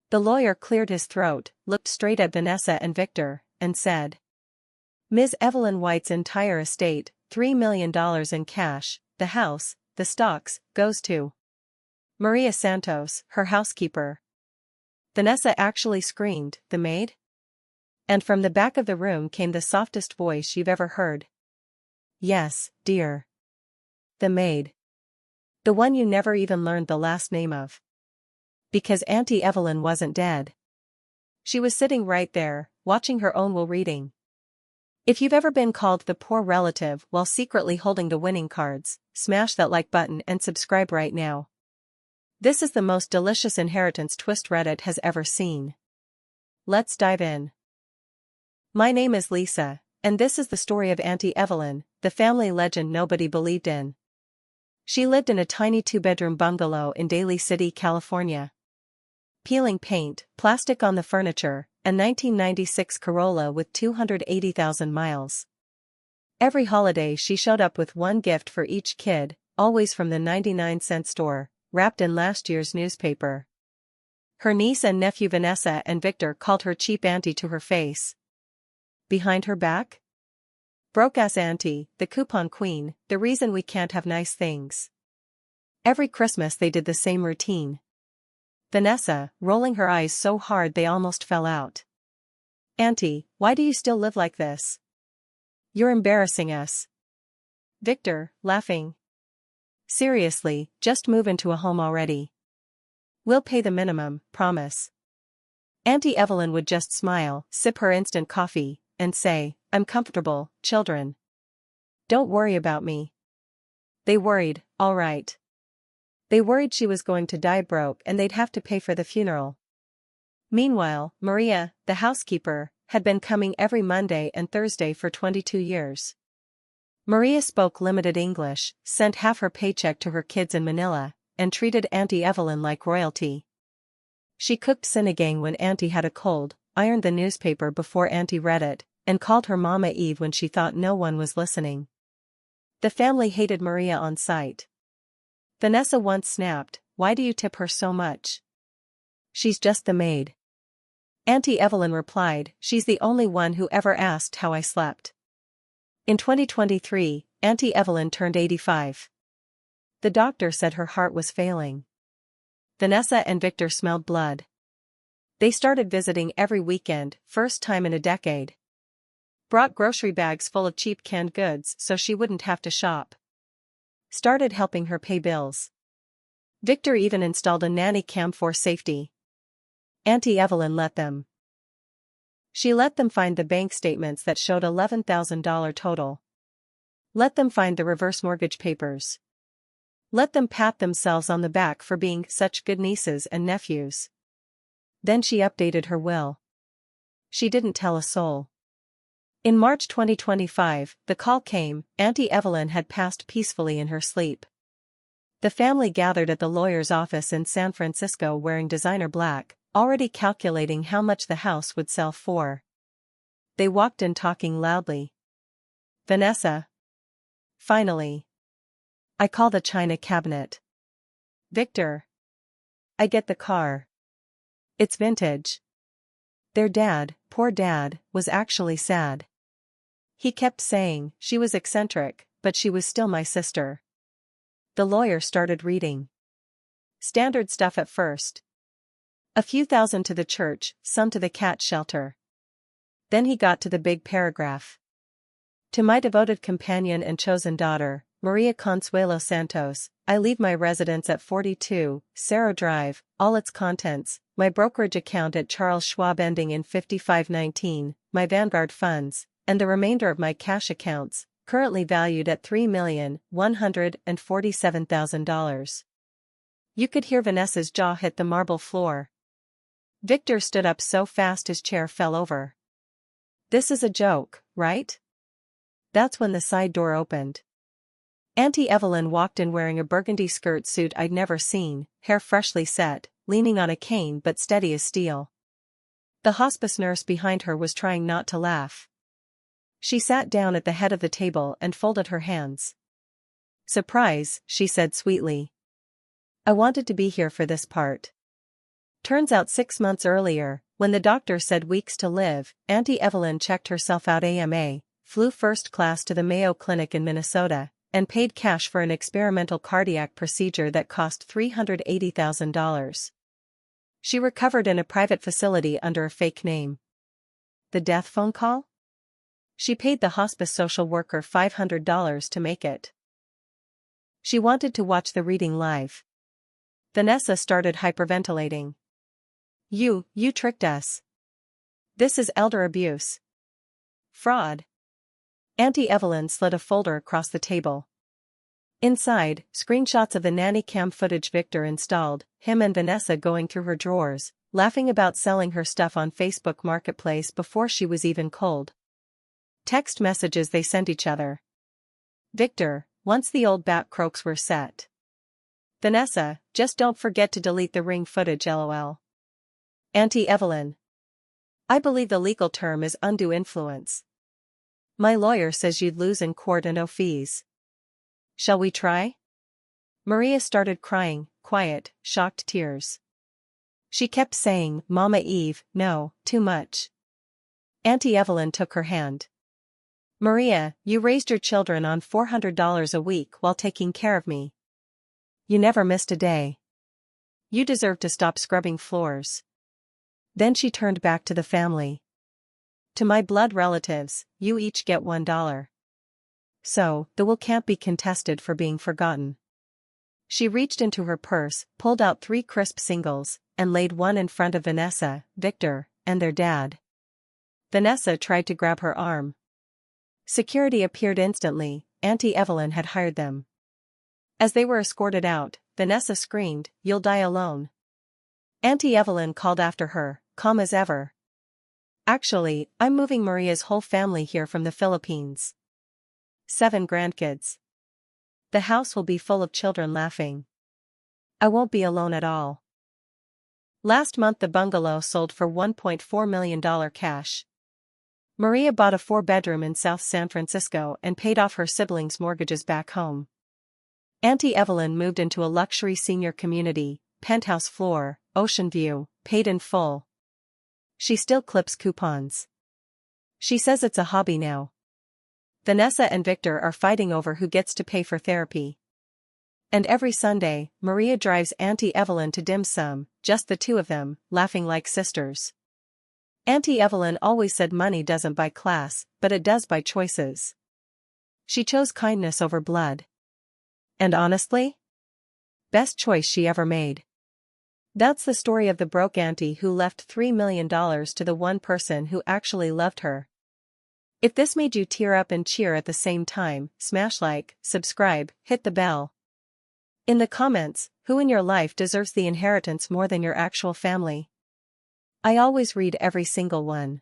The lawyer cleared his throat, looked straight at Vanessa and Victor, and said, "Ms. Evelyn White's entire estate, $3 million in cash, the house, the stocks, goes to Maria Santos, her housekeeper." Vanessa actually screamed, "The maid?" And from the back of the room came the softest voice you've ever heard. "Yes, dear. The maid. The one you never even learned the last name of. Because Auntie Evelyn wasn't dead. She was sitting right there, watching her own will reading. If you've ever been called the poor relative while secretly holding the winning cards, smash that like button and subscribe right now. This is the most delicious inheritance twist Reddit has ever seen. Let's dive in. My name is Lisa, and this is the story of Auntie Evelyn, the family legend nobody believed in. She lived in a tiny two-bedroom bungalow in Daly City, California. Peeling paint, plastic on the furniture, a 1996 Corolla with 280,000 miles. Every holiday she showed up with one gift for each kid, always from the 99-cent store, wrapped in last year's newspaper. Her niece and nephew Vanessa and Victor called her cheap auntie to her face. Behind her back? Broke-ass auntie, the coupon queen, the reason we can't have nice things. Every Christmas they did the same routine. Vanessa, rolling her eyes so hard they almost fell out. "Auntie, why do you still live like this? You're embarrassing us." Victor, laughing. "Seriously, just move into a home already. We'll pay the minimum, promise." Auntie Evelyn would just smile, sip her instant coffee, and say, "I'm comfortable, children. Don't worry about me." They worried, all right. They worried she was going to die broke and they'd have to pay for the funeral. Meanwhile, Maria, the housekeeper, had been coming every Monday and Thursday for 22 years. Maria spoke limited English, sent half her paycheck to her kids in Manila, and treated Auntie Evelyn like royalty. She cooked sinigang when Auntie had a cold, ironed the newspaper before Auntie read it, and called her Mama Eve when she thought no one was listening. The family hated Maria on sight. Vanessa once snapped, "Why do you tip her so much? She's just the maid." Auntie Evelyn replied, "She's the only one who ever asked how I slept." In 2023, Auntie Evelyn turned 85. The doctor said her heart was failing. Vanessa and Victor smelled blood. They started visiting every weekend, first time in a decade. Brought grocery bags full of cheap canned goods so she wouldn't have to shop. Started helping her pay bills. Victor even installed a nanny cam for safety. Auntie Evelyn let them. She let them find the bank statements that showed $11,000 total. Let them find the reverse mortgage papers. Let them pat themselves on the back for being such good nieces and nephews. Then she updated her will. She didn't tell a soul. In March 2025, the call came, Auntie Evelyn had passed peacefully in her sleep. The family gathered at the lawyer's office in San Francisco wearing designer black, already calculating how much the house would sell for. They walked in talking loudly. "Vanessa. Finally. I call the china cabinet. Victor. I get the car. It's vintage." Their dad, poor dad, was actually sad. He kept saying, "She was eccentric, but she was still my sister." The lawyer started reading. Standard stuff at first. A few thousand to the church, some to the cat shelter. Then he got to the big paragraph. "To my devoted companion and chosen daughter, Maria Consuelo Santos, I leave my residence at 42, Cerro Drive, all its contents, my brokerage account at Charles Schwab ending in 5519, my Vanguard funds, and the remainder of my cash accounts, currently valued at $3,147,000. You could hear Vanessa's jaw hit the marble floor. Victor stood up so fast his chair fell over. "This is a joke, right?" That's when the side door opened. Auntie Evelyn walked in wearing a burgundy skirt suit I'd never seen, hair freshly set, leaning on a cane but steady as steel. The hospice nurse behind her was trying not to laugh. She sat down at the head of the table and folded her hands. "Surprise," she said sweetly. "I wanted to be here for this part." Turns out 6 months earlier, when the doctor said weeks to live, Auntie Evelyn checked herself out AMA, flew first class to the Mayo Clinic in Minnesota, and paid cash for an experimental cardiac procedure that cost $380,000. She recovered in a private facility under a fake name. The death phone call? She paid the hospice social worker $500 to make it. She wanted to watch the reading live. Vanessa started hyperventilating. You tricked us. This is elder abuse. Fraud. Auntie Evelyn slid a folder across the table. Inside, screenshots of the nanny cam footage Victor installed, him and Vanessa going through her drawers, laughing about selling her stuff on Facebook Marketplace before she was even cold. Text messages they sent each other. Victor, once the old bat croaks were set. Vanessa, just don't forget to delete the ring footage lol. Auntie Evelyn. I believe the legal term is undue influence. My lawyer says you'd lose in court and owe fees. Shall we try? Maria started crying, quiet, shocked tears. She kept saying, Mama Eve, no, too much. Auntie Evelyn took her hand. Maria, you raised your children on $400 a week while taking care of me. You never missed a day. You deserve to stop scrubbing floors. Then she turned back to the family. To my blood relatives, you each get $1. So, the will can't be contested for being forgotten. She reached into her purse, pulled out 3 crisp singles, and laid one in front of Vanessa, Victor, and their dad. Vanessa tried to grab her arm. Security appeared instantly. Auntie Evelyn had hired them. As they were escorted out, Vanessa screamed, You'll die alone. Auntie Evelyn called after her, calm as ever. Actually, I'm moving Maria's whole family here from the Philippines. 7 grandkids. The house will be full of children laughing. I won't be alone at all. Last month the bungalow sold for $1.4 million cash. Maria bought a 4-bedroom in South San Francisco and paid off her siblings' mortgages back home. Auntie Evelyn moved into a luxury senior community, penthouse floor, ocean view, paid in full. She still clips coupons. She says it's a hobby now. Vanessa and Victor are fighting over who gets to pay for therapy. And every Sunday, Maria drives Auntie Evelyn to dim sum, just the 2 of them, laughing like sisters. Auntie Evelyn always said money doesn't buy class, but it does buy choices. She chose kindness over blood. And honestly? Best choice she ever made. That's the story of the broke auntie who left $3 million to the one person who actually loved her. If this made you tear up and cheer at the same time, smash like, subscribe, hit the bell. In the comments, who in your life deserves the inheritance more than your actual family? I always read every single one.